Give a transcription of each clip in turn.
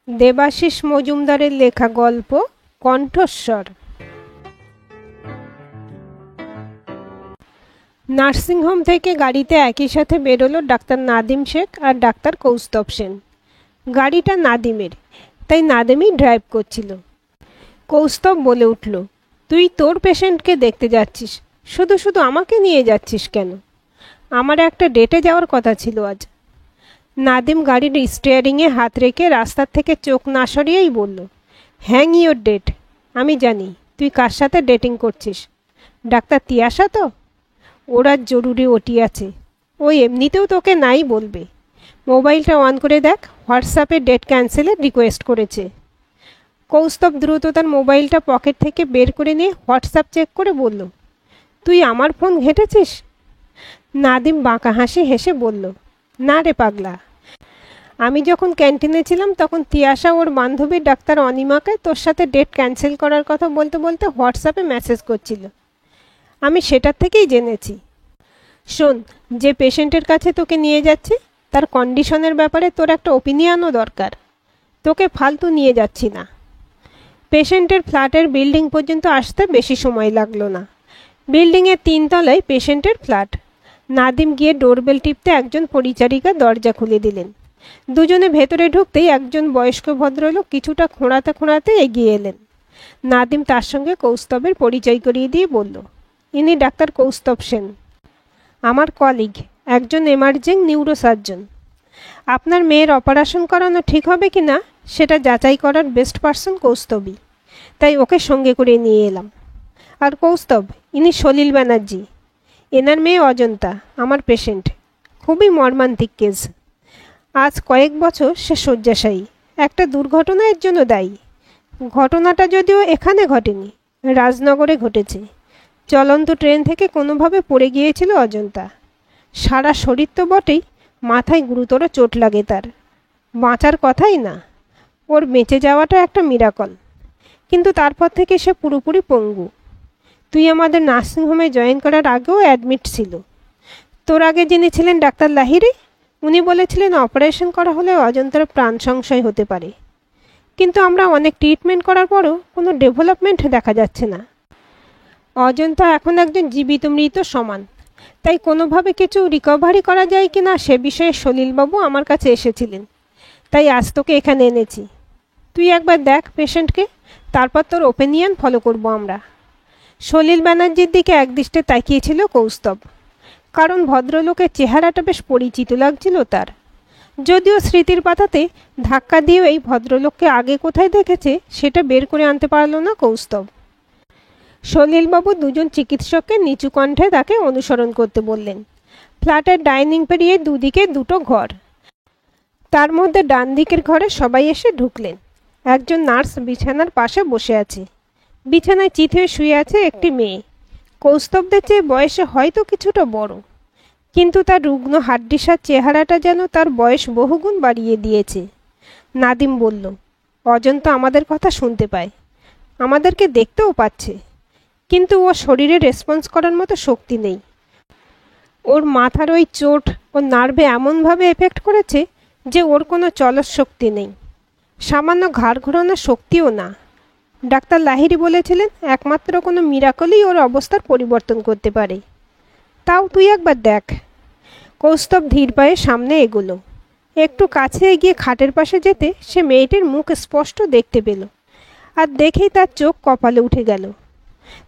দেবাশিস মজুমদারের লেখা গল্প কণ্ঠস্বর। নার্সিংহোম থেকে গাড়িতে একই সাথে বেরোলো ডাক্তার নাদিম শেখ আর ডাক্তার কৌস্তব সেন। গাড়িটা নাদিমের, তাই নাদিমই ড্রাইভ করছিল। কৌস্তব বলে উঠল, তুই তোর পেশেন্টকে দেখতে যাচ্ছিস, শুধু শুধু আমাকে নিয়ে যাচ্ছিস কেন? আমার একটা ডেটে যাওয়ার কথা ছিল আজ। নাদিম গাড়ির স্টিয়ারিংয়ে হাত রেখে রাস্তার থেকে চোখ না সরিয়েই বলল, হ্যাং ইওর ডেট। আমি জানি তুই কার সাথে ডেটিং করছিস। ডাক্তার তিয়াশা তো? ওরা জরুরি ওটি আছে, ওই এমনিতেও তোকে নাই বলবে। মোবাইলটা অন করে দেখ, হোয়াটসঅ্যাপে ডেট ক্যান্সেলের রিকোয়েস্ট করেছে। কৌস্তব দ্রুত তার মোবাইলটা পকেট থেকে বের করে নিয়ে হোয়াটসঅ্যাপ চেক করে বলল, তুই আমার ফোন ঘেঁটেছিস? নাদিম বাঁকা হাসি হেসে বলল, না রে পাগলা, আমি যখন ক্যান্টিনে ছিলাম তখন তিয়াশা ওর বান্ধবী ডাক্তার অনিমাকে তোর সাথে ডেট ক্যান্সেল করার কথা বলতে বলতে হোয়াটসঅ্যাপে মেসেজ করছিল। আমি সেটার থেকেই জেনেছি। শোন, যে পেশেন্টের কাছে তোকে নিয়ে যাচ্ছি তার কন্ডিশনের ব্যাপারে তোর একটা ওপিনিয়নও দরকার। তোকে ফালতু নিয়ে যাচ্ছি না। পেশেন্টের ফ্ল্যাটের বিল্ডিং পর্যন্ত আসতে বেশি সময় লাগলো না। বিল্ডিংয়ের 3 তলায় পেশেন্টের ফ্ল্যাট। নাদিম গিয়ে ডোরবেল টিপতে একজন পরিচারিকা দরজা খুলে দিলেন। দুজনে ভেতরে ঢুকতেই একজন বয়স্ক ভদ্রলোক কিছুটা খোঁড়াতে খোঁড়াতে এগিয়ে এলেন। নাদিম তার সঙ্গে কৌস্তবের পরিচয় করিয়ে দিয়ে বলল, ইনি ডাক্তার কৌস্তব সেন, আমার কলিগ, একজন এমার্জিং নিউরোসার্জন। আপনার মেয়ের অপারেশন করানো ঠিক হবে কি না সেটা যাচাই করার বেস্ট পারসন কৌস্তবই, তাই ওকে সঙ্গে করে নিয়ে এলাম। আর কৌস্তব, ইনি সলিল ব্যানার্জি, এনার মেয়ে অজন্তা, আমার পেশেন্ট। খুবই মর্মান্তিক কেস। আজ কয়েক বছর সে শয্যাশায়ী। একটা দুর্ঘটনা এর জন্য দায়ী। ঘটনাটা যদিও এখানে ঘটেনি, রাজনগরে ঘটেছে। চলন্ত ট্রেন থেকে কোনোভাবে পড়ে গিয়েছিল অজন্তা। সারা শরীর তো বটেই, মাথায় গুরুতর চোট লাগে তার। বাঁচার কথাই না, ওর বেঁচে যাওয়াটা একটা মিরাকল। কিন্তু তারপর থেকে সে পুরোপুরি পঙ্গু। তুই আমাদের নার্সিংহোমে জয়েন করার আগেও অ্যাডমিট ছিল। তোর আগে যিনি ছিলেন ডাক্তার লাহিড়ী, উনি বলেছিলেন অপারেশন করা হলে অজন্তার প্রাণ সংশয় হতে পারে। কিন্তু আমরা অনেক ট্রিটমেন্ট করার পরও কোনো ডেভেলপমেন্ট দেখা যাচ্ছে না। অজন্তা এখন একজন জীবিত মৃত সমান। তাই কোনোভাবে কিছু রিকভারি করা যায় কি না সে বিষয়ে সলিলবাবু আমার কাছে এসেছিলেন। তাই আজ তোকে এখানে এনেছি। তুই একবার দেখ পেশেন্টকে, তারপর তোর ওপিনিয়ন ফলো করব আমরা। সলিল ব্যানার্জির দিকে একদৃষ্টে তাকিয়েছিল কৌস্তব, কারণ ভদ্রলোকের চেহারাটা বেশ পরিচিত লাগছিল তার। যদিও স্মৃতির পাতাতে ধাক্কা দিয়ে এই ভদ্রলোককে আগে কোথায় দেখেছে সেটা বের করে আনতে পারল না কৌস্তব। সলিলবাবু দুজন চিকিৎসককে নিচু কণ্ঠে তাকে অনুসরণ করতে বললেন। ফ্ল্যাটের ডাইনিং পেরিয়ে দুদিকে 2টো ঘর। তার মধ্যে ডান দিকের ঘরে সবাই এসে ঢুকলেন। একজন নার্স বিছানার পাশে বসে আছে। বিছানায় চিত হয়ে শুয়ে আছে একটি মেয়ে। কৌস্তবদের চেয়ে বয়সে হয়তো কিছুটা বড়, কিন্তু তার রুগ্ন হাড্ডিসার চেহারাটা যেন তার বয়স বহুগুণ বাড়িয়ে দিয়েছে। নাদিম বলল, অজন্তা আমাদের কথা শুনতে পায়, আমাদেরকে দেখতেও পাচ্ছে, কিন্তু ও শরীরে রেসপন্স করার মতো শক্তি নেই। ওর মাথার ওই চোট ও নার্ভে এমনভাবে এফেক্ট করেছে যে ওর কোনো চলৎ শক্তি নেই, সামান্য ঘাড় ঘোরানোর শক্তিও না। ডাক্তার লাহিড়ী বলেছিলেন একমাত্র কোনো মিরাকলই ওর অবস্থার পরিবর্তন করতে পারে। তাও তুই একবার দেখ। কৌস্তব ধীর পায়ে সামনে এগোলো। একটু কাছে এগিয়ে খাটের পাশে যেতে সে মেয়েটির মুখ স্পষ্ট দেখতে পেল। আর দেখেই তার চোখ কপালে উঠে গেল।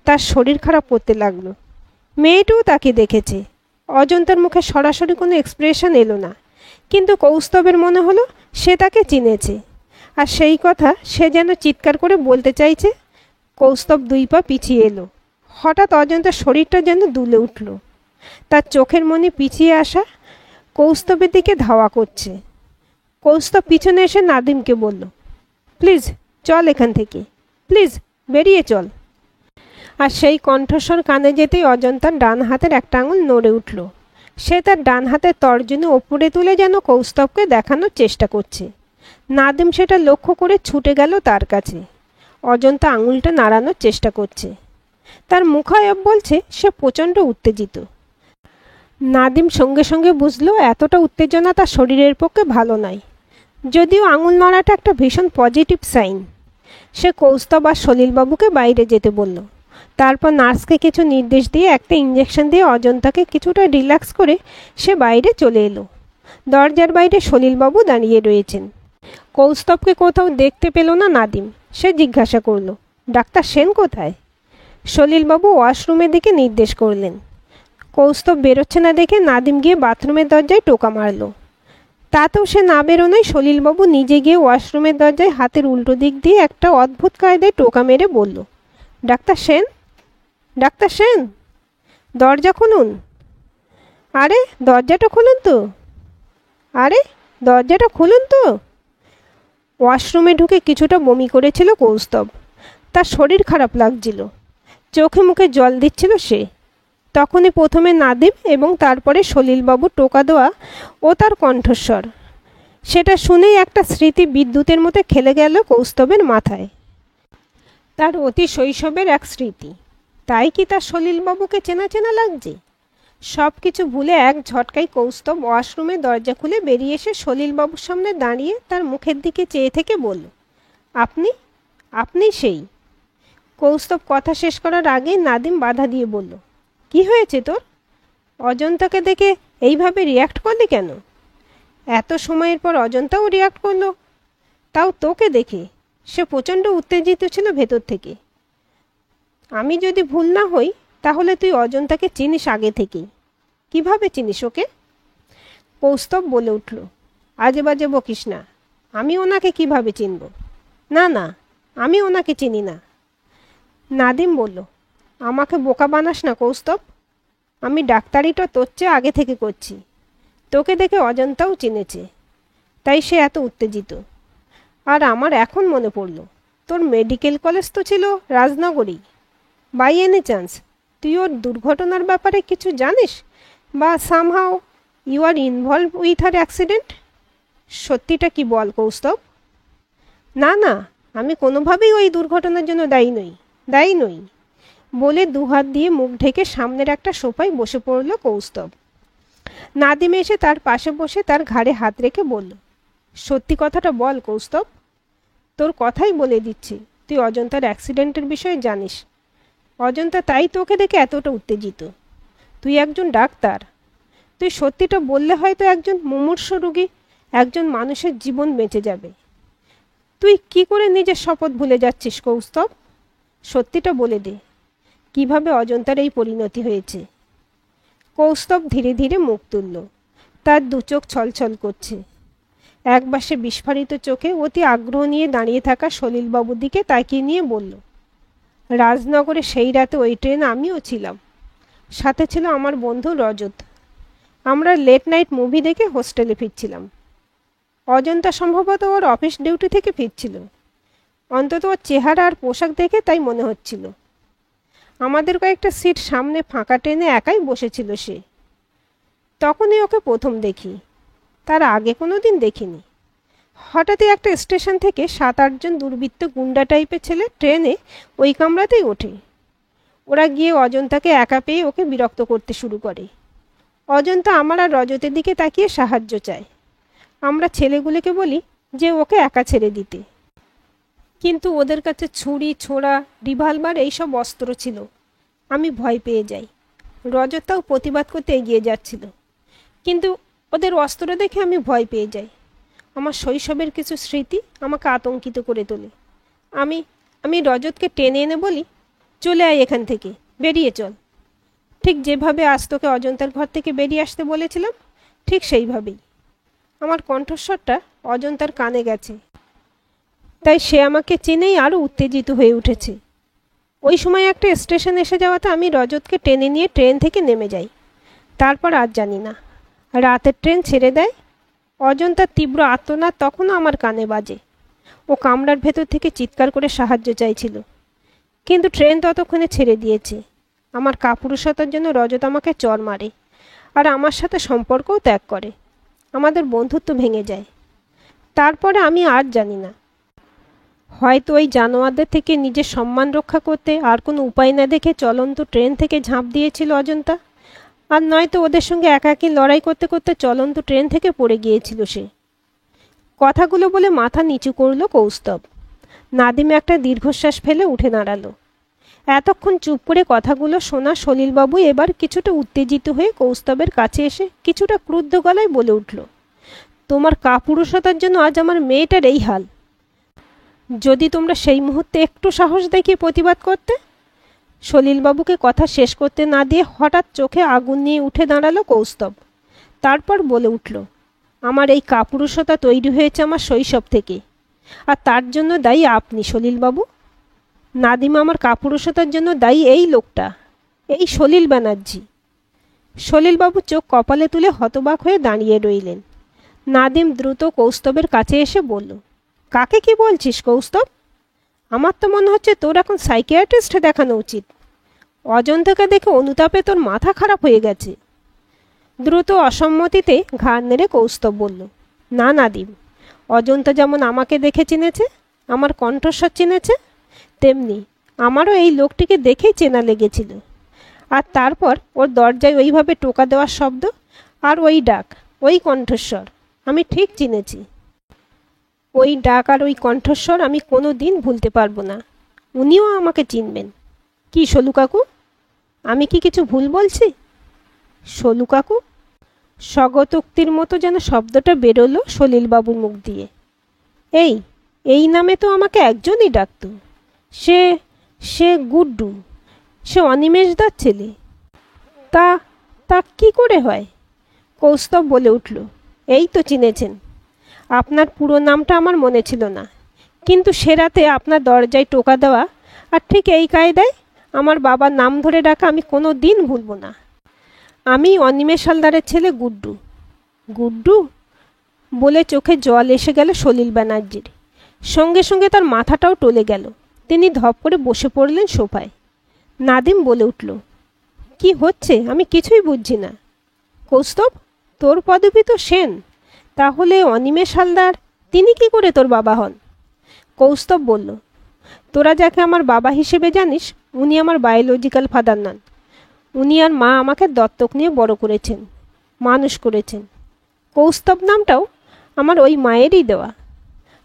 তার শরীর খারাপ করতে লাগলো। মেয়েটিও তাকে দেখেছে। অজন্তার মুখে সরাসরি কোনো এক্সপ্রেশন এলো না, কিন্তু কৌস্তবের মনে হলো সে তাকে চিনেছে। আর সেই কথা সে যেন চিৎকার করে বলতে চাইছে। কৌস্তব 2 পা পিছিয়ে এলো। হঠাৎ অজন্তার শরীরটা যেন দুলে উঠল। তার চোখের মনি পিছিয়ে আসা কৌস্তবের দিকে ধাওয়া করছে। কৌস্তব পিছনে এসে নাদিমকে বলল, প্লিজ চল এখান থেকে, প্লিজ বেরিয়ে চল। আর সেই কণ্ঠস্বর কানে যেতেই অজন্তার ডান হাতের একটা আঙুল নড়ে উঠল। সে তার ডান হাতের তর্জনী ওপরে তুলে যেন কৌস্তবকে দেখানোর চেষ্টা করছে। নাদিম সেটা লক্ষ্য করে ছুটে গেল তার কাছে। অজন্তা আঙুলটা নাড়ানোর চেষ্টা করছে। তার মুখায়ব বলছে সে প্রচণ্ড উত্তেজিত। নাদিম সঙ্গে সঙ্গে বুঝলো এতটা উত্তেজনা তার শরীরের পক্ষে ভালো নয়। যদিও আঙুল নড়াটা একটা ভীষণ পজিটিভ সাইন। সে কৌস্তব আর সলিলবাবুকে বাইরে যেতে বলল। তারপর নার্সকে কিছু নির্দেশ দিয়ে একটা ইঞ্জেকশন দিয়ে অজন্তাকে কিছুটা রিল্যাক্স করে সে বাইরে চলে এলো। দরজার বাইরে সলিলবাবু দাঁড়িয়ে রয়েছেন। কৌস্তবকে কোথাও দেখতে পেল না নাদিম। সে জিজ্ঞাসা করল, ডাক্তার সেন কোথায়? সলিলবাবু ওয়াশরুমের দিকে নির্দেশ করলেন। কৌস্তব বেরোচ্ছে না দেখে নাদিম গিয়ে বাথরুমের দরজায় টোকা মারল। তাতেও সে না বেরোনোয় সলিলবাবু নিজে গিয়ে ওয়াশরুমের দরজায় হাতের উল্টো দিক দিয়ে একটা অদ্ভুত কায়দায় টোকা মেরে বলল, ডাক্তার সেন, ডাক্তার সেন, দরজা খুলুন। আরে দরজাটা খুলুন তো, আরে দরজাটা খুলুন তো। ওয়াশরুমে ঢুকে কিছুটা বমি করেছিল কৌস্তব। তার শরীর খারাপ লাগছিল, চোখে মুখে জল দিচ্ছিল সে। তখনই প্রথমে নাদিম এবং তারপরে সলিলবাবু টোকা দেওয়া ও তার কণ্ঠস্বর, সেটা শুনেই একটা স্মৃতি বিদ্যুতের মতো খেলে গেল কৌস্তবের মাথায়। তার অতি শৈশবের এক স্মৃতি। তাই কি তার সলিলবাবুকে চেনা চেনা লাগছে? সব কিছু ভুলে এক ঝটকায় কৌস্তব ওয়াশরুমে দরজা খুলে বেরিয়ে এসে সলিলবাবুর সামনে দাঁড়িয়ে তার মুখের দিকে চেয়ে থেকে বলল, আপনি, আপনি সেই। কৌস্তব কথা শেষ করার আগেই নাদিম বাধা দিয়ে বলল, কি হয়েছে তোর? অজন্তাকে দেখে এইভাবে রিয়্যাক্ট করলি কেন? এত সময়ের পর অজন্তাও রিয়্যাক্ট করলো, তাও তোকে দেখে। সে প্রচণ্ড উত্তেজিত ছিল ভেতর থেকে। আমি যদি ভুল না হই তাহলে তুই অজন্তাকে চিনিস আগে থেকেই। কিভাবে চিনিস ওকে? কৌস্তব বলে উঠল, আজে বাজে বকিস না। আমি ওনাকে কিভাবে চিনব? না না, আমি ওনাকে চিনি না। নাদিম বলল, আমাকে বোকা বানাস না কৌস্তব। আমি ডাক্তারিটা তোর চেয়ে আগে থেকে করছি। তোকে দেখে অজন্তাও চিনেছে, তাই সে এত উত্তেজিত। আর আমার এখন মনে পড়ল, তোর মেডিকেল কলেজ তো ছিল রাজনগরী। বাই এনি চান্স তুই ওর দুর্ঘটনার ব্যাপারে কিছু জানিস, বা somehow you are involve with her accident? সত্যিটা কি বল কৌস্তব। না না, আমি কোনোভাবেই ওই দুর্ঘটনার জন্য দায়ী নই, দায়ী নই বলে দুহাত দিয়ে মুখ ঢেকে সামনের একটা সোফায় বসে পড়ল কৌস্তব। নাদিম এসে তার পাশে বসে তার ঘাড়ে হাত রেখে বলল, সত্যি কথাটা বল কৌস্তব। তোর কথাই বলে দিচ্ছি, তুই অজন্তার অ্যাক্সিডেন্টের বিষয়ে জানিস। অজন্তা তাই তোকে দেখে এতটা উত্তেজিত। তুই একজন ডাক্তার, তুই সত্যিটা বললে হয়তো একজন মুমূর্ষ রোগী, একজন মানুষের জীবন বেঁচে যাবে। তুই কি করে নিজের শপথ ভুলে যাচ্ছিস কৌস্তব? সত্যিটা বলে দে, কিভাবে অজন্তার এই পরিণতি হয়েছে। কৌস্তব ধীরে ধীরে মুখ তুলল। তার দু চোখ ছলছল করছে। একবার সে বিস্ফারিত চোখে অতি আগ্রহ নিয়ে দাঁড়িয়ে থাকা সলিলবাবুর দিকে তাকিয়ে নিয়ে বলল, রাজনগরে সেই রাতে ওই ট্রেন আমিও ছিলাম। সাথে ছিল আমার বন্ধু রজত। আমরা লেট নাইট মুভি দেখে হোস্টেলে ফিরছিলাম। অজন্তা সম্ভবত ওর অফিস ডিউটি থেকে ফিরছিল। অন্তত ওর চেহারা আর পোশাক দেখে তাই মনে হচ্ছিল। আমাদের কয়েকটা সিট সামনে ফাঁকা ট্রেনে একাই বসেছিল সে। তখনই ওকে প্রথম দেখি, তার আগে কোনো দিন দেখিনি। হঠাৎই একটা স্টেশন থেকে 7-8 জন দুর্বৃত্ত গুন্ডা টাইপের ছেলে ট্রেনে ওই কামরাতেই ওঠে। ওরা গিয়ে অজন্তাকে একা পেয়ে ওকে বিরক্ত করতে শুরু করে। অজন্তা আমার আর রজতের দিকে তাকিয়ে সাহায্য চায়। আমরা ছেলেগুলোকে বলি যে ওকে একা ছেড়ে দিতে, কিন্তু ওদের কাছে ছুরি, ছোরা, রিভলভার এইসব অস্ত্র ছিল। আমি ভয় পেয়ে যাই। রজতটাও প্রতিবাদ করতে এগিয়ে যাচ্ছিল, কিন্তু ওদের অস্ত্র দেখে আমি ভয় পেয়ে যাই। আমার শৈশবের কিছু স্মৃতি আমাকে আতঙ্কিত করে তোলে। আমি রজতকে টেনে এনে বলি, চলে আয় এখান থেকে, বেরিয়ে চল। ঠিক যেভাবে আজ তোকে অজন্তার ঘর থেকে বেরিয়ে আসতে বলেছিলাম, ঠিক সেইভাবেই। আমার কণ্ঠস্বরটা অজন্তার কানে গেছে, তাই সে আমাকে চিনেই আরও উত্তেজিত হয়ে উঠেছে। ওই সময় একটা স্টেশন এসে যাওয়াতে আমি রজতকে টেনে নিয়ে ট্রেন থেকে নেমে যাই। তারপর আর জানি না। রাতের ট্রেন ছেড়ে দেয়। অজন্তার তীব্র আর্তনাদ তখনও আমার কানে বাজে। ও কামরার ভেতর থেকে চিৎকার করে সাহায্য চাইছিল, কিন্তু ট্রেন ততক্ষণে ছেড়ে দিয়েছে। আমার কাপুরুষতার জন্য রজত আমাকে চড় মারে আর আমার সাথে সম্পর্কও ত্যাগ করে। আমাদের বন্ধুত্ব ভেঙে যায়। তারপরে আমি আর জানি না, হয়তো ওই জানোয়ারদের থেকে নিজের সম্মান রক্ষা করতে আর কোনো উপায় না দেখে চলন্ত ট্রেন থেকে ঝাঁপ দিয়েছিল অজন্তা, আর নয়তো ওদের সঙ্গে একাকী লড়াই করতে করতে চলন্ত ট্রেন থেকে পড়ে গিয়েছিল সে। কথাগুলো বলে মাথা নিচু করল কৌস্তব। নাদিম একটা দীর্ঘশ্বাস ফেলে উঠে দাঁড়ালো। এতক্ষণ চুপ করে কথাগুলো শোনা সলিলবাবু এবার কিছুটা উত্তেজিত হয়ে কৌস্তবের কাছে এসে কিছুটা ক্রুদ্ধ গলায় বলে উঠল, তোমার কাপুরুষতার জন্য আজ আমার মেয়েটার এই হাল। যদি তোমরা সেই মুহূর্তে একটু সাহস দেখিয়ে প্রতিবাদ করতে। সলিলবাবুকে কথা শেষ করতে না দিয়ে হঠাৎ চোখে আগুন নিয়ে উঠে দাঁড়ালো কৌস্তব। তারপর বলে উঠল, আমার এই কাপুরুষতা তৈরি হয়েছে আমার শৈশব থেকে, আর তার জন্য দায়ী আপনি সলিলবাবু। নাদিম আমার কাপুরুষতার জন্য দায়ী এই লোকটা, এই সলিল ব্যানার্জি। সলিলবাবু চোখ কপালে তুলে হতবাক হয়ে দাঁড়িয়ে রইলেন। নাদিম দ্রুত কৌস্তবের কাছে এসে বলল, কাকে কি বলছিস কৌস্তব? আমার তো মনে হচ্ছে তোর এখন সাইকিয়াট্রিস্ট দেখানো উচিত। অজন্তাকে দেখে অনুতাপে তোর মাথা খারাপ হয়ে গেছে। দ্রুত অসম্মতিতে ঘাড় নেড়ে কৌস্তব বলল, না নাদিম, অজন্তা যেমন আমাকে দেখে চিনেছে, আমার কণ্ঠস্বর চিনেছে, তেমনি আমারও এই লোকটিকে দেখেই চেনা লেগেছিল। আর তারপর ওর দরজায় ওইভাবে টোকা দেওয়ার শব্দ আর ওই ডাক, ওই কণ্ঠস্বর আমি ঠিক চিনেছি। ওই ডাক আর ওই কণ্ঠস্বর আমি কোনো দিন ভুলতে পারবো না। উনিও আমাকে চিনবেন। কি সলু কাকু, আমি কি কিছু ভুল বলছি? সলু কাকু, স্বগতোক্তির মতো যেন শব্দটা বেরোলো সলিলবাবুর মুখ দিয়ে। এই নামে তো আমাকে একজনই ডাকত, সে সে গুড্ডু, সে অনিমেষদার ছেলে। তা তা কি করে হয়? কৌস্তব বলে উঠল, এই তো চিনেছেন। আপনার পুরো নামটা আমার মনে ছিল না, কিন্তু সে রাতে আপনার দরজায় টোকা দেওয়া আর ঠিক এই কায়দায় আমার বাবার নাম ধরে ডাকা আমি কোনো দিন ভুলব না। আমি অনিমেষ হালদারের ছেলে গুড্ডু। গুড্ডু বলে চোখে জল এসে গেল সলিল ব্যানার্জির। সঙ্গে সঙ্গে তার মাথাটাও টলে গেল। তিনি ধপ করে বসে পড়লেন সোফায়। নাদিম বলে উঠল, কি হচ্ছে আমি কিছুই বুঝছি না। কৌস্তব, তোর পদবি তো সেন, তাহলে অনিমেষ হালদার তিনি কি করে তোর বাবা হন? কৌস্তব বলল, তোরা যাকে আমার বাবা হিসেবে জানিস উনি আমার বায়োলজিক্যাল ফাদার নন। উনি আর মা আমাকে দত্তক নিয়ে বড় করেছেন, মানুষ করেছেন। কৌস্তব নামটাও আমার ওই মায়েরই দেওয়া।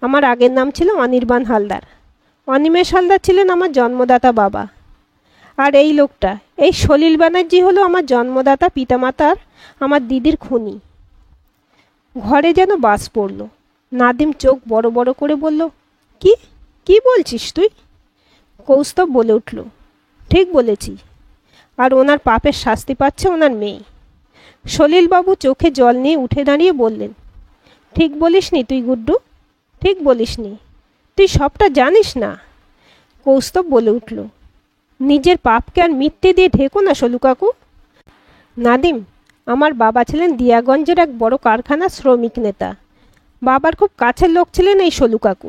আমার আগের নাম ছিল অনির্বাণ হালদার। অনিমেষ হালদার ছিলেন আমার জন্মদাতা বাবা। আর এই লোকটা, এই সলিল ব্যানার্জি হলো আমার জন্মদাতা পিতামাতার আমার দিদির খুনি। ঘরে যেন বাস পড়ল। নাদিম চোখ বড় বড় করে বলল, কি কি বলছিস তুই? কৌস্তব বলে উঠল, ঠিক বলেছি। আর ওনার পাপের শাস্তি পাচ্ছে ওনার মেয়ে। সলিলবাবু চোখে জল নিয়ে উঠে দাঁড়িয়ে বললেন, ঠিক বলিসনি তুই গুড্ডু, ঠিক বলিসনি। তুই সবটা জানিস না। কৌস্তব বলে উঠল, নিজের পাপকে আর মিথ্যে দিয়ে ঢেকো না সলু কাকু। নাদিম, আমার বাবা ছিলেন দিয়াগঞ্জের এক বড় কারখানার শ্রমিক নেতা। বাবার খুব কাছের লোক ছিলেন এই সলু কাকু,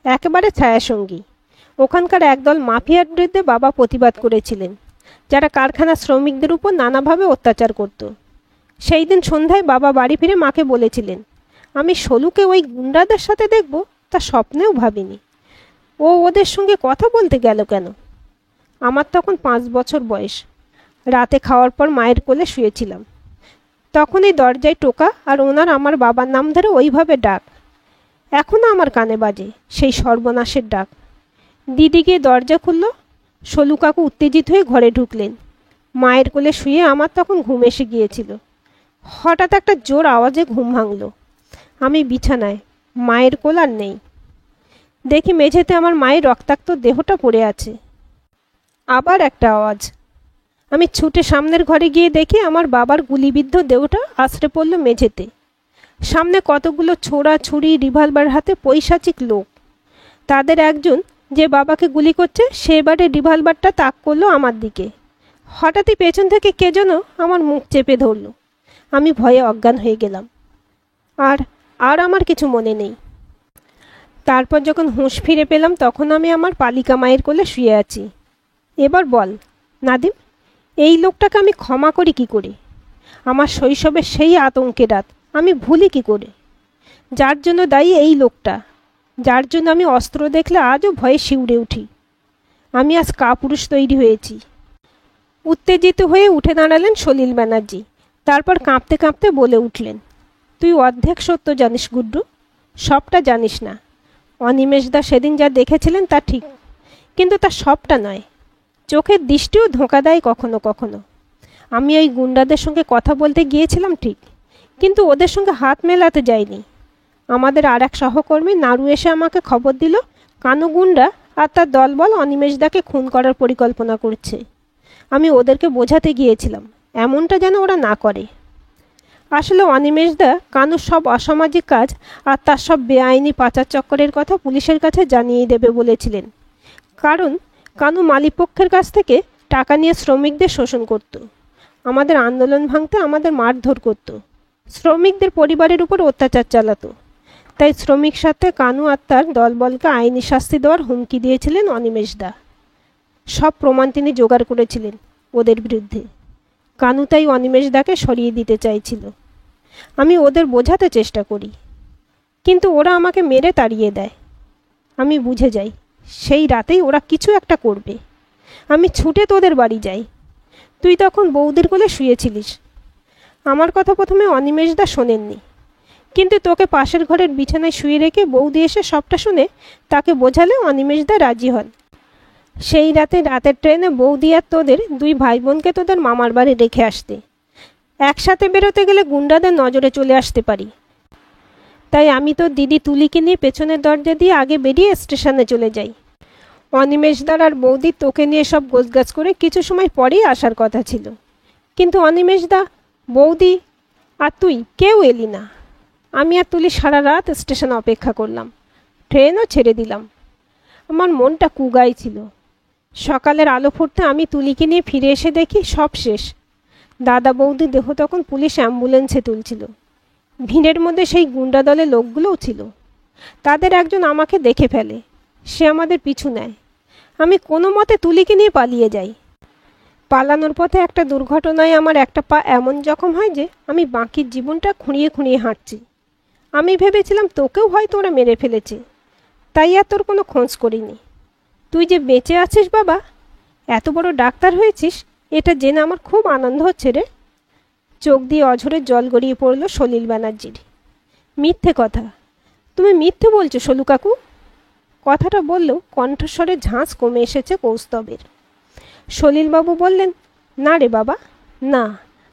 একেবারে ছায়াসঙ্গী। ওখানকার একদল মাফিয়ার বিরুদ্ধে বাবা প্রতিবাদ করেছিলেন, যারা কারখানার শ্রমিকদের উপর নানাভাবে অত্যাচার করত। সেই দিন সন্ধ্যায় বাবা বাড়ি ফিরে মাকে বলেছিলেন, আমি সলুকে ওই গুন্ডাদের সাথে দেখব তা স্বপ্নেও ভাবিনি। ও ওদের সঙ্গে কথা বলতে গেল কেন? আমার তখন 5 বছর বয়স। রাতে খাওয়ার পর মায়ের কোলে শুয়েছিলাম। তখন এই দরজায় টোকা আর ওনার আমার বাবার নাম ধরে ওইভাবে ডাক এখনও আমার কানে বাজে, সেই সর্বনাশের ডাক। দিদি গিয়ে দরজা খুলল। সলু কাকু উত্তেজিত হয়ে ঘরে ঢুকলেন। মায়ের কোলে শুয়ে আমার তখন ঘুম এসে গিয়েছিল। হঠাৎ একটা জোর আওয়াজে ঘুম ভাঙল। আমি বিছানায়, মায়ের কোল আর নেই। দেখি মেঝেতে আমার মায়ের রক্তাক্ত দেহটা পড়ে আছে। আবার একটা আওয়াজ। আমি ছুটে সামনের ঘরে গিয়ে দেখি আমার বাবার গুলিবিদ্ধ দেহটা আছড়ে পড়ল মেঝেতে। সামনে কতগুলো ছোড়া ছুরি রিভলভার হাতে পৈশাচিক লোক। তাদের একজন যে বাবাকে গুলি করছে সে এবারে রিভলভারটা তাক করলো আমার দিকে। হঠাৎই পেছন থেকে কে যেন আমার মুখ চেপে ধরল। আমি ভয়ে অজ্ঞান হয়ে গেলাম। আর আর আমার কিছু মনে নেই। তারপর যখন হুঁশ ফিরে পেলাম তখন আমি আমার পালিকা মায়ের কোলে শুয়ে আছি। এবার বল নাদিম, এই লোকটাকে আমি ক্ষমা করি কি করে? আমার শৈশবের সেই আতঙ্কের রাত আমি ভুলি কি করে? যার জন্য দায়ী এই লোকটা, যার জন্য আমি অস্ত্র দেখলে আজও ভয়ে শিউরে উঠি। আমি আজ কাপুরুষ তৈরি হয়েছি। উত্তেজিত হয়ে উঠে দাঁড়ালেন সলিল ব্যানার্জি। তারপর কাঁপতে কাঁপতে বলে উঠলেন, তুই অর্ধেক সত্য জানিস গুড্ডু। সবটা জানিস না। অনিমেষদা সেদিন যা দেখেছিলেন তা ঠিক, কিন্তু তা সবটা নয়। চোখের দৃষ্টিও ধোঁকা দেয় কখনো কখনো। আমি ওই গুন্ডাদের সঙ্গে কথা বলতে গিয়েছিলাম ঠিক, কিন্তু ওদের সঙ্গে হাত মেলাতে যাইনি। আমাদের আর এক সহকর্মী নাড়ু এসে আমাকে খবর দিল কানু গুন্ডা আর তার দলবল অনিমেষদাকে খুন করার পরিকল্পনা করছে। আমি ওদেরকে বোঝাতে গিয়েছিলাম এমনটা যেন ওরা না করে। আসলে অনিমেষদা কানুর সব অসামাজিক কাজ আর তার সব বেআইনি পাচার চক্করের কথা পুলিশের কাছে জানিয়ে দেবে বলেছিলেন, কারণ কানু মালিকপক্ষের কাছ থেকে টাকা নিয়ে শ্রমিকদের শোষণ করত, আমাদের আন্দোলন ভাঙতে আমাদের মারধর করত, শ্রমিকদের পরিবারের উপর অত্যাচার চালাতো। তাই শ্রমিক সাথে কানু আর তার দলবলকে আইনি শাস্তি দেওয়ার হুমকি দিয়েছিলেন অনিমেষদা। সব প্রমাণ তিনি জোগাড় করেছিলেন ওদের বিরুদ্ধে। কানু তাই অনিমেষদাকে সরিয়ে দিতে চাইছিল। আমি ওদের বোঝাতে চেষ্টা করি, কিন্তু ওরা আমাকে মেরে তাড়িয়ে দেয়। আমি বুঝে যাই সেই রাতেই ওরা কিছু একটা করবে। আমি ছুটে তোদের বাড়ি যাই। তুই তখন বৌদির কোলে শুয়েছিলিস। আমার কথা প্রথমে অনিমেষদা শোনেননি, কিন্তু তোকে পাশের ঘরের বিছানায় শুয়ে রেখে বৌদি এসে সবটা শুনে তাকে বোঝালে অনিমেষদা রাজি হন। সেই রাতের ট্রেনে বৌদি আর তোদের দুই ভাই বোনকে তোদের মামার বাড়ি রেখে আসতে। একসাথে বেরোতে গেলে গুন্ডাদের নজরে চলে আসতে পারি। তাই আমি তোর দিদি তুলিকে নিয়ে পেছনের দরজা দিয়ে আগে বেরিয়ে স্টেশনে চলে যাই। অনিমেষদার আর বৌদি তোকে নিয়ে সব গোছগাছ করে কিছু সময় পরেই আসার কথা ছিল, কিন্তু অনিমেষদা, বৌদি আর তুই কেউ এলি না। আমি আর তুলি সারা রাত স্টেশনে অপেক্ষা করলাম, ট্রেনও ছেড়ে দিলাম। আমার মনটা কুগাই ছিল। সকালের আলো ফুটতে আমি তুলিকে নিয়ে ফিরে এসে দেখি সব শেষ। দাদা বৌদি দেহ তখন পুলিশ অ্যাম্বুলেন্সে তুলছিল। ভিড়ের মধ্যে সেই গুন্ডা দলের লোকগুলোও ছিল। তাদের একজন আমাকে দেখে ফেলে, সে আমাদের পিছু নেয়। আমি কোনো মতে তুলিকে নিয়ে পালিয়ে যাই। পালানোর পথে একটা দুর্ঘটনায় আমার একটা পা এমন জখম হয় যে আমি বাকির জীবনটা খুঁড়িয়ে খুঁড়িয়ে হাঁটছি। আমি ভেবেছিলাম তোকেও হয়তো ওরা মেরে ফেলেছে, তাই আর তোর কোনো খোঁজ করিনি। তুই যে বেঁচে আছিস বাবা, এত বড় ডাক্তার হয়েছিস, এটা জেনে আমার খুব আনন্দ হচ্ছে রে। চোখ দিয়ে অঝরে জল গড়িয়ে পড়ল সলিল ব্যানার্জির। মিথ্যে কথা, তুমি মিথ্যে বলছো সলু কাকু। কথাটা বললেও কণ্ঠস্বরে ঝাঁঝ কমে এসেছে কৌস্তবের। সলিলবাবু বললেন, না রে বাবা, না,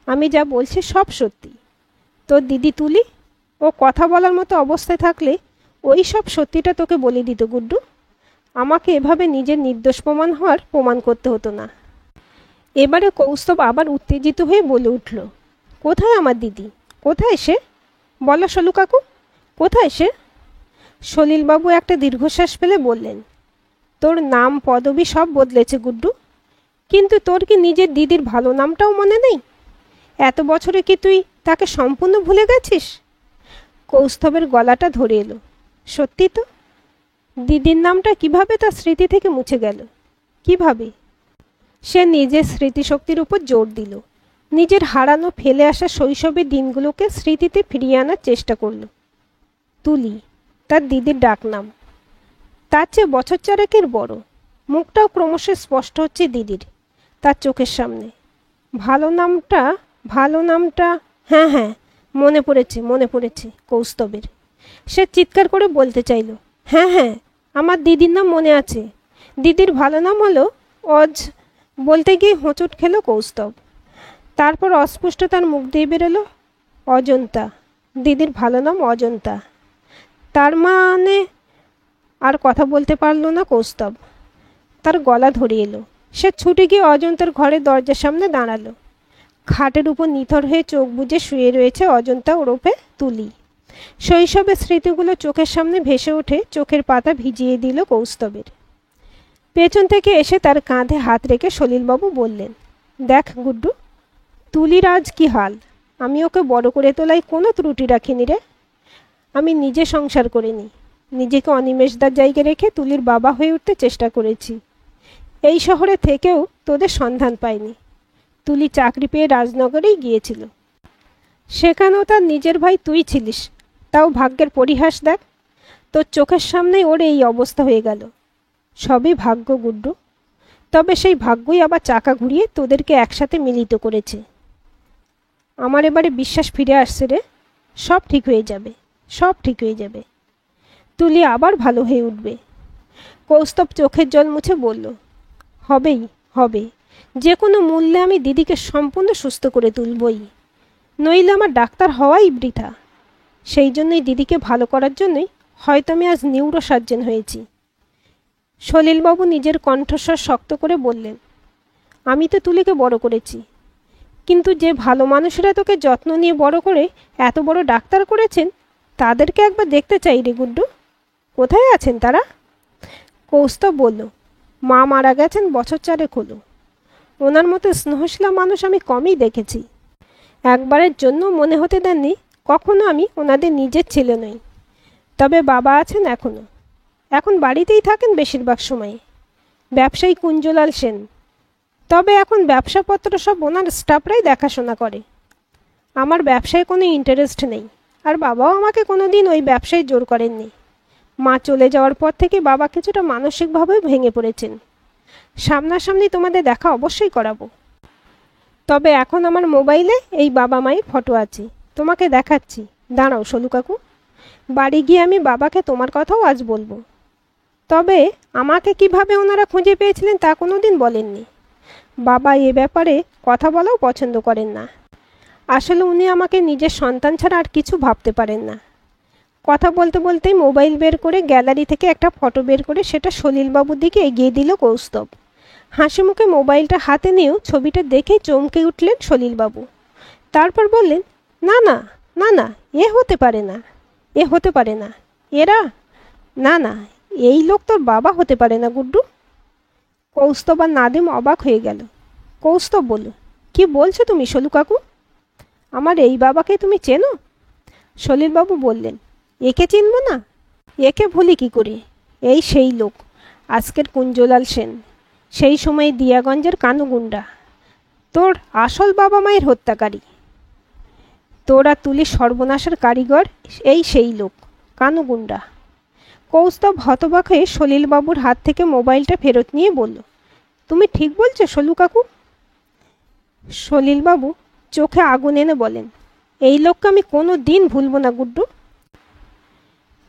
আমি যা বলছি সব সত্যি। তোর দিদি তুলি, ও কথা বলার মতো অবস্থায় থাকলে ওই সব সত্যিটা তোকে বলে দিত গুড্ডু। আমাকে এভাবে নিজের নির্দোষ প্রমাণ করতে হতো না। এবারে কৌস্তব আবার উত্তেজিত হয়ে বলে উঠল, কোথায় আমার দিদি? কোথায় সে? বলো সলু কাকু, কোথায় সে? সলিলবাবু একটা দীর্ঘশ্বাস ফেলে বললেন, তোর নাম পদবি সব বদলেছে গুড্ডু, কিন্তু তোর কি নিজের দিদির ভালো নামটাও মনে নেই? এত বছরে কি তুই তাকে সম্পূর্ণ ভুলে গেছিস? কৌস্তবের গলাটা ধরে এলো। সত্যি তো, দিদির নামটা কিভাবে তার স্মৃতি থেকে মুছে গেল? কিভাবে? সে নিজের স্মৃতিশক্তির উপর জোর দিল। নিজের হারানো ফেলে আসা শৈশবের দিনগুলোকে স্মৃতিতে ফিরিয়ে আনার চেষ্টা করল। তুলি, তার দিদির ডাকনাম। তার চেয়ে বছর চারেকের বড়। মুখটাও ক্রমশ স্পষ্ট হচ্ছে দিদির, তার চোখের সামনে। ভালো নামটা হ্যাঁ হ্যাঁ, মনে পড়েছে কৌস্তবের। সে চিৎকার করে বলতে চাইল, হ্যাঁ হ্যাঁ, আমার দিদির নাম মনে আছে। দিদির ভালো নাম হলো বলতে গিয়ে হোঁচট খেল কৌস্তব। তারপর অস্পষ্ট তার মুখ দিয়ে বেরোলো, অজন্তা। দিদির ভালো নাম অজন্তা। তার মানে? আর কথা বলতে পারল না কৌস্তব। তার গলা ধরে এলো। সে ছুটে গিয়ে অজন্তার ঘরের দরজার সামনে দাঁড়ালো। খাটের উপর নিথর হয়ে চোখ বুজে শুয়ে রয়েছে অজন্তা ওরফে তুলি। শৈশবের স্মৃতিগুলো চোখের সামনে ভেসে ওঠে, চোখের পাতা ভিজিয়ে দিল কৌস্তবের। পেছন থেকে এসে তার কাঁধে হাত রেখে সলিলবাবু বললেন, দেখ গুড্ডু, তুলির আজ কি হাল। আমি ওকে বড় করে তোলায় কোনো ত্রুটি রাখিনি রে। আমি নিজে সংসার করিনি, নিজেকে অনিমেষদার জায়গায় রেখে তুলির বাবা হয়ে উঠতে চেষ্টা করেছি। এই শহরে থেকেও তোদের সন্ধান পাইনি। তুলি চাকরি পেয়ে রাজনগরেই গিয়েছিল। সেখানেও তার নিজের ভাই তুই ছিলিস, তাও ভাগ্যের পরিহাস দেখ, তোর চোখের সামনেই ওর এই অবস্থা হয়ে গেল। সবই ভাগ্য গুড্ডু। তবে সেই ভাগ্যই আবার চাকা ঘুরিয়ে তোদেরকে একসাথে মিলিত করেছে। আমার এবারে বিশ্বাস ফিরে আসছে রে, সব ঠিক হয়ে যাবে, সব ঠিক হয়ে যাবে। তুলি আবার ভালো হয়ে উঠবে। কৌস্তব চোখের জল মুছে বলল, হবেই হবে, যে কোনো মূল্যে আমি দিদিকে সম্পূর্ণ সুস্থ করে তুলবই, নইলে আমার ডাক্তার হওয়াই বৃথা। সেই জন্যই দিদিকে ভালো করার জন্যই হয়তো আমি আজ নিউরো সার্জন হয়েছি। সলিলবাবু নিজের কণ্ঠস্বর শক্ত করে বললেন, আমি তো তুলিকে বড় করেছি, কিন্তু যে ভালো মানুষেরা তোকে যত্ন নিয়ে বড় করে এত বড় ডাক্তার করেছেন, তাদেরকে একবার দেখতে চাই রে গুড্ডু। কোথায় আছেন তারা? কৌস্তব বলল, মা মারা গেছেন বছর 4 হলো। ওনার মতো স্নেহশীলা মানুষ আমি কমই দেখেছি। একবারের জন্য মনে হতে দেননি কখনো আমি ওনাদের নিজের ছেলে নই। তবে বাবা আছেন এখনও, এখন বাড়িতেই থাকেন বেশিরভাগ সময়ে। ব্যবসায়ী কুঞ্জলাল সেন, তবে এখন ব্যবসাপত্র সব ওনার স্টাফরাই দেখাশোনা করে। আমার ব্যবসায় কোনো ইন্টারেস্ট নেই, আর বাবাও আমাকে কোনো দিন ওই ব্যবসায় জোর করেননি। মা চলে যাওয়ার পর থেকে বাবা কিছুটা মানসিকভাবে ভেঙে পড়েছেন। সামনাসামনি তোমাদের দেখা অবশ্যই করাবো। তবে এখন আমার মোবাইলে এই বাবা মায়ের ফটো আছে, তোমাকে দেখাচ্ছি। দাঁড়াও সলু কাকু, বাড়ি গিয়ে আমি বাবাকে তোমার কথাও আজ বলবো। তবে আমাকে কিভাবে ওনারা খুঁজে পেয়েছিলেন তা কোনো দিন বলেননি। বাবা এ ব্যাপারে কথা বলাও পছন্দ করেন না। আসলে উনি আমাকে নিজের সন্তান ছাড়া আর কিছু ভাবতে পারেন না। কথা বলতে বলতেই মোবাইল বের করে গ্যালারি থেকে একটা ফটো বের করে সেটা সলিলবাবুর দিকে এগিয়ে দিল কৌস্তব। হাসি মুখে মোবাইলটা হাতে নিয়েও ছবিটা দেখেই চমকে উঠলেন সলিলবাবু। তারপর বললেন, না না না না, এ হতে পারে না, এ হতে পারে না, এরা না না, এই লোক তোর বাবা হতে পারে না গুড্ডু। কৌস্তব আর নাদিম অবাক হয়ে গেল। কৌস্তব বলল, কি বলছো তুমি সলু কাকু? আমার এই বাবাকে তুমি চেনো? সলিলবাবু বললেন, একে চিনব না? একে ভুলি কি করে? এই সেই লোক, আজকের কুঞ্জলাল সেন, সেই সময় দিয়াগঞ্জের কানুগুন্ডা, তোর আসল বাবা মায়ের হত্যাকারী। তোরা তুলি সর্বনাশের কারিগর এই সেই লোক, কানুগুন্ডা। কৌস্তব হতবাক হয়ে সলিলবাবুর হাত থেকে মোবাইলটা ফেরত নিয়ে বলল, তুমি ঠিক বলছো সলু কাকু? সলিলবাবু চোখে আগুন এনে বলেন, এই লোককে আমি কোনো দিন ভুলব না গুড্ডু।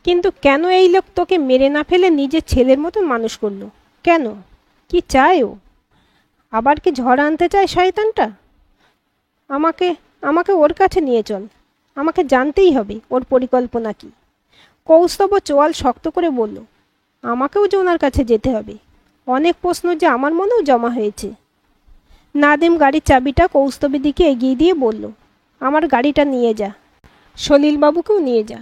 কিন্তু কেন এই লোক তোকে মেরে না ফেলে নিজের ছেলের মতন মানুষ করলো? কেন? কি চায় ও? আবার কি ঝড় আনতে চায় শয়তানটা? আমাকে আমাকে ওর কাছে নিয়ে চল, আমাকে জানতেই হবে ওর পরিকল্পনা কি। কৌস্তব চোয়াল শক্ত করে বলল, আমাকেও যে ওনার কাছে যেতে হবে। অনেক প্রশ্ন যে আমার মনেও জমা হয়েছে। নাদিম গাড়ির চাবিটা কৌস্তবের দিকে এগিয়ে দিয়ে বলল, আমার গাড়িটা নিয়ে যা, সলিলবাবুকেও নিয়ে যা।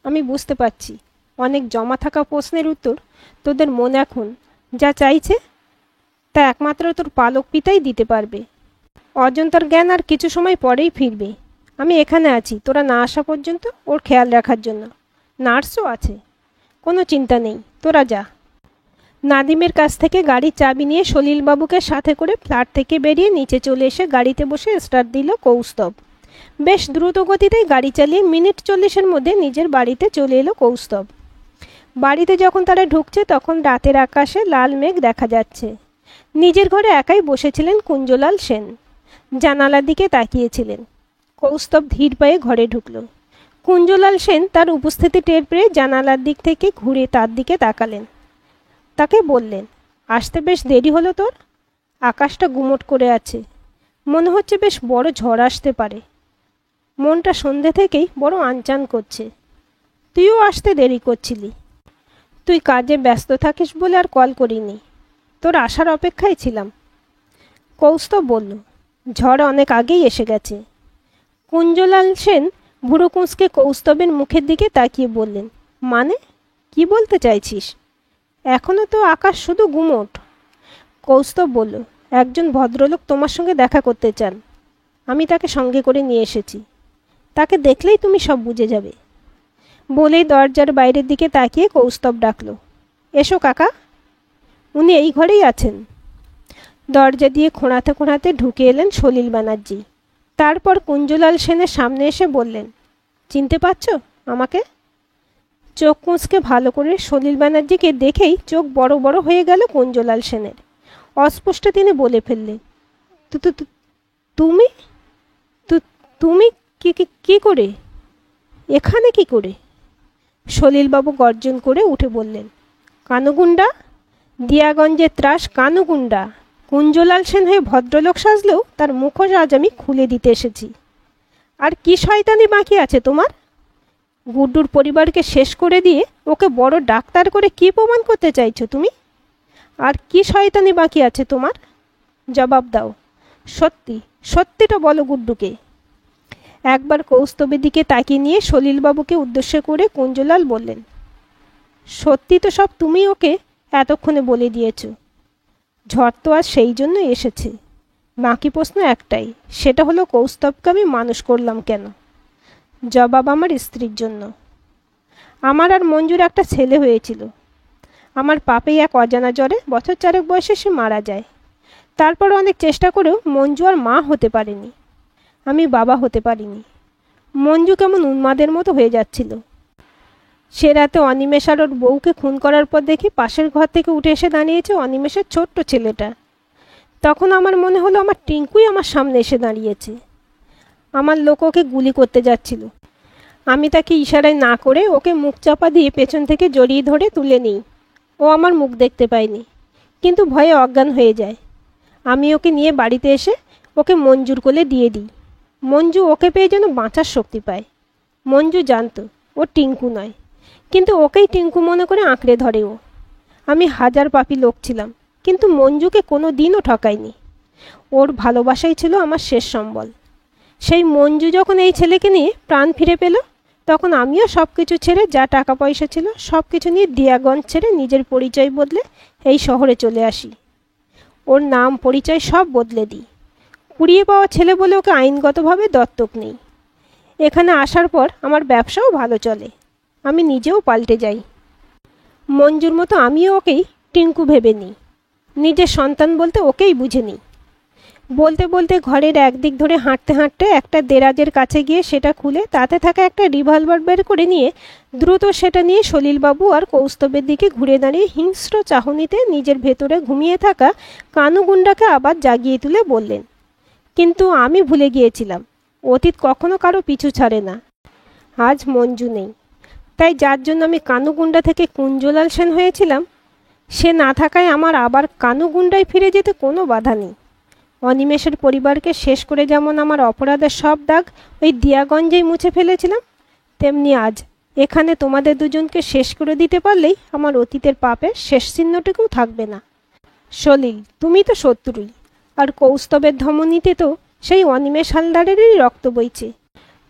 আমি বুঝতে পারছি অনেক জমা থাকা প্রশ্নের উত্তর তোদের মন এখন যা চাইছে তা একমাত্র তোর পালক পিতাই দিতে পারবে। অজন্তার জ্ঞান আর কিছু সময় পরেই ফিরবে। আমি এখানে আছি তোরা না আসা পর্যন্ত ওর খেয়াল রাখার জন্য। নার্সও আছে, কোনো চিন্তা নেই, তোরা যা। নাদিমের কাছ থেকে গাড়ির চাবি নিয়ে সলিলবাবুকে সাথে করে ফ্ল্যাট থেকে বেরিয়ে নিচে চলে এসে গাড়িতে বসে স্টার্ট দিল কৌস্তব। বেশ দ্রুত গতিতেই গাড়ি চালিয়ে মিনিট 40-এর মধ্যে নিজের বাড়িতে চলে এলো কৌস্তব। বাড়িতে যখন তারা ঢুকছে তখন রাতের আকাশে লাল মেঘ দেখা যাচ্ছে। নিজের ঘরে একাই বসেছিলেন কুঞ্জলাল সেন, জানালার দিকে তাকিয়েছিলেন। কৌস্তব ধীর পায়ে ঘরে ঢুকল। কুঞ্জলাল সেন তার উপস্থিতি টের পেয়ে জানালার দিক থেকে ঘুরে তার দিকে তাকালেন। তাকে বললেন, আসতে বেশ দেরি হলো তোর? আকাশটা গুমট করে আছে, মনে হচ্ছে বেশ বড় ঝড় আসতে পারে। মনটা সন্ধে থেকেই বড় আনচান করছে। তুইও আসতে দেরি করছিলি। তুই কাজে ব্যস্ত থাকিস বলে আর কল করিনি, তোর আসার অপেক্ষায় ছিলাম। কৌস্তব বলল, ঝড় অনেক আগেই এসে গেছে। কুঞ্জলাল সেন ভুরু কুঁচকে কৌস্তবের মুখের দিকে তাকিয়ে বললেন, মানে কি বলতে চাইছিস? এখনও তো আকাশ শুধু গুমট। কৌস্তব বলল, একজন ভদ্রলোক তোমার সঙ্গে দেখা করতে চান, আমি তাকে সঙ্গে করে নিয়ে এসেছি। তাকে দেখলেই তুমি সব বুঝে যাবে। বলেই দরজার বাইরের দিকে তাকিয়ে কৌস্তব ডাকল, এসো কাকা। উনি এই ঘরেই আছেন। দরজা দিয়ে খোঁড়াতে খোঁড়াতে ঢুকে এলেন সলিল ব্যানার্জি। তারপর কুঞ্জলাল সেনের সামনে এসে বললেন, চিনতে পারছো আমাকে? চোখ কুঁচকে ভালো করে সলিল ব্যানার্জিকে দেখেই চোখ বড় বড় হয়ে গেল কুঞ্জলাল সেনের। অস্পষ্ট তিনি বলে ফেললেন, তুমি তুমি কি করে এখানে? কি করে? সলিলবাবু গর্জন করে উঠে বললেন, কানুগুন্ডা, দিয়াগঞ্জের ত্রাস কানুগুন্ডা, কুঞ্জলাল সেন হয়ে ভদ্রলোক সাজলেও তার মুখোশ আজ আমি খুলে দিতে এসেছি। আর কি শয়তানি বাকি আছে তোমার? গুড্ডুর পরিবারকে শেষ করে দিয়ে ওকে বড় ডাক্তার করে কি প্রমাণ করতে চাইছো তুমি? আর কি শয়তানি বাকি আছে তোমার? জবাব দাও, সত্যি সত্যিটা বলো গুড্ডুকে। একবার কৌস্তবের দিকে তাকিয়ে নিয়ে সলিলবাবুকে উদ্দেশ্য করে কুঞ্জলাল বললেন, সত্যি তো সব তুমি ওকে এতক্ষণে বলে দিয়েছ। ঝড় তো আজ সেই জন্য এসেছে। বাকি প্রশ্ন একটাই, সেটা হলো কৌস্তবকে আমি মানুষ করলাম কেন? জবাব আমার স্ত্রীর জন্য। আমার আর মঞ্জুর একটা ছেলে হয়েছিল। আমার পাপেই এক অজানা জ্বরে বছর 4 বয়সে সে মারা যায়। তারপর অনেক চেষ্টা করেও মঞ্জু আর মা হতে পারেনি। আমি বাবা হতে পারিনি। মঞ্জু কেমন উন্মাদের মতো হয়ে যাচ্ছিল। সে রাতে অনিমেষ আর ওর বউকে খুন করার পর দেখি পাশের ঘর থেকে উঠে এসে দাঁড়িয়েছে অনিমেষের ছোট্ট ছেলেটা। তখন আমার মনে হলো আমার টিঙ্কুই আমার সামনে এসে দাঁড়িয়েছে। আমার লোক ওকে গুলি করতে যাচ্ছিল। আমি তাকে ইশারায় না করে ওকে মুখ চাপা দিয়ে পেছন থেকে জড়িয়ে ধরে তুলে নিই। ও আমার মুখ দেখতে পায়নি, কিন্তু ভয়ে অজ্ঞান হয়ে যায়। আমি ওকে নিয়ে বাড়িতে এসে ওকে মঞ্জুর কোলে দিয়ে দিই। মঞ্জু ওকে পেয়ে যেন বাঁচার শক্তি পায়। মঞ্জু জানতো ও টিঙ্কু নয়, কিন্তু ওকেই টিঙ্কু মনে করে আঁকড়ে ধরে ও। আমি হাজার পাপী লোক ছিলাম, কিন্তু মঞ্জুকে কোনো দিনও ঠকাইনি। ওর ভালোবাসাই ছিল আমার শেষ সম্বল। সেই মঞ্জু যখন এই ছেলেকে নিয়ে প্রাণ ফিরে পেল, তখন আমিও সব কিছু ছেড়ে, যা টাকা পয়সা ছিল সব কিছু নিয়ে দিয়াগঞ্জ ছেড়ে নিজের পরিচয় বদলে এই শহরে চলে আসি। ওর নাম পরিচয় সব বদলে দিই। কুড়িয়ে পাওয়া ছেলে বলে ওকে আইনগতভাবে দত্তক নেই। এখানে আসার পর আমার ব্যবসাও ভালো চলে। আমি নিজেও পাল্টে যাই। মঞ্জুর মতো আমিও ওকেই টিঙ্কু ভেবে নিই। নিজের সন্তান বলতে ওকেই বুঝে নিই। বলতে বলতে ঘরের একদিক ধরে হাঁটতে হাঁটতে একটা দেরাজের কাছে গিয়ে সেটা খুলে তাতে থাকা একটা রিভলভার বের করে নিয়ে দ্রুত সেটা নিয়ে সলিলবাবু আর কৌস্তবের দিকে ঘুরে দাঁড়িয়ে হিংস্র চাহনিতে নিজের ভেতরে ঘুমিয়ে থাকা কানুগুন্ডাকে আবার জাগিয়ে তুলে বললেন, কিন্তু আমি ভুলে গিয়েছিলাম, অতীত কখনো কারো পিছু ছাড়ে না। আজ মঞ্জু নেই, তাই যার জন্য আমি কানুগুন্ডা থেকে কুঞ্জলাল সেন হয়েছিলাম, সে না থাকায় আমার আবার কানুগুন্ডায় ফিরে যেতে কোনো বাধা নেই। অনিমেষের পরিবারকে শেষ করে যেমন আমার অপরাধের সব দাগ ওই দিয়াগঞ্জেই মুছে ফেলেছিলাম, তেমনি আজ এখানে তোমাদের দুজনকে শেষ করে দিতে পারলেই আমার অতীতের পাপের শেষ চিহ্নটুকুও থাকবে না। সলিল, তুমি তো শত্রুই, আর কৌস্তবের ধমনীতে তো সেই অনিমেষ হালদারেরই রক্ত বইছে,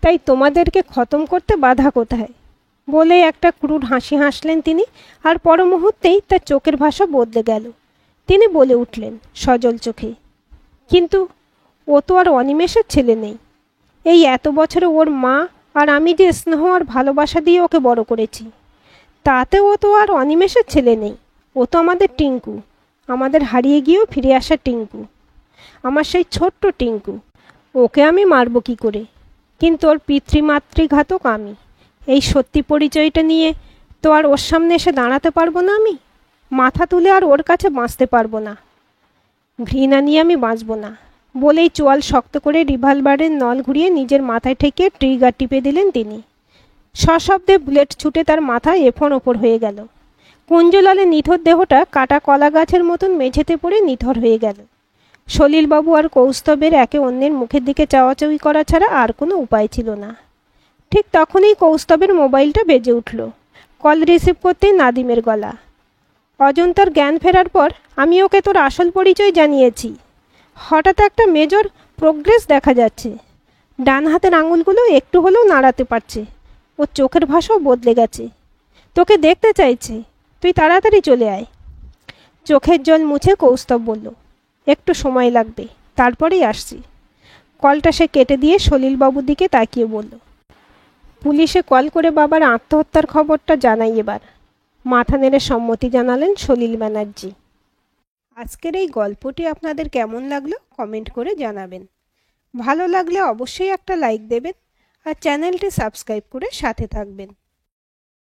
তাই তোমাদেরকে খতম করতে বাধা কোথায়? বলে একটা ক্রুর হাসি হাসলেন তিনি, আর পর মুহূর্তেই তার চোখের ভাষা বদলে গেল। তিনি বলে উঠলেন সজল চোখে, কিন্তু ও তো আর অনিমেষের ছেলে নেই। এই এত বছরে ওর মা আর আমি যে স্নেহ আর ভালোবাসা দিয়ে ওকে বড় করেছি, তাতে ও তো আর অনিমেষের ছেলে নেই। ও তো আমাদের টিঙ্কু, আমাদের হারিয়ে গিয়েও ফিরে আসা টিঙ্কু, আমার সেই ছোট্ট টিঙ্কু। ওকে আমি মারব কী করে? কিন্তু ওর পিতৃমাতৃঘাতক আমি। এই সত্যি পরিচয়টা নিয়ে তো আর ওর সামনে এসে দাঁড়াতে পারবো না। আমি মাথা তুলে আর ওর কাছে বাঁচতে পারবো না। ঘৃণা নিয়ে আমি বাঁচব না। বলেই চোয়াল শক্ত করে রিভলভারের নল ঘুরিয়ে নিজের মাথায় ঠেকিয়ে ট্রিগার টিপে দিলেন তিনি। সশব্দে বুলেট ছুটে তার মাথায় এফোন ওপর হয়ে গেল। কুঞ্জলালের নিথর দেহটা কাটা কলা গাছের মতন মেঝেতে পড়ে নিথর হয়ে গেল। সলিলবাবু আর কৌস্তবের একে অন্যের মুখের দিকে চাওয়াচাওয়ি করা ছাড়া আর কোনো উপায় ছিল না। ঠিক তখনই কৌস্তবের মোবাইলটা বেজে উঠল। কল রিসিভ করতেই নাদিমের গলা। অজন্তার জ্ঞান ফেরার পর আমি ওকে তোর আসল পরিচয় জানিয়েছি। হঠাৎ একটা মেজর প্রোগ্রেস দেখা যাচ্ছে। ডান হাতের আঙুলগুলো একটু হলেও নাড়াতে পারছে। ওর চোখের ভাষাও বদলে গেছে। তোকে দেখতে চাইছে, তুই তাড়াতাড়ি চলে আয়। চোখের জল মুছে কৌস্তব বলল, একটু সময় লাগবে, তারপরেই আসছি। কলটা সে কেটে দিয়ে সলিলবাবুর দিকে তাকিয়ে বলল, পুলিশে কল করে বাবার আত্মহত্যার খবরটা জানাই এবার। মাথা নেড়ে সম্মতি জানালেন সলিল ব্যানার্জি। আজকের এই গল্পটি আপনাদের কেমন লাগলো কমেন্ট করে জানাবেন। ভালো লাগলে অবশ্যই একটা লাইক দেবেন আর চ্যানেলটি সাবস্ক্রাইব করে সাথে থাকবেন।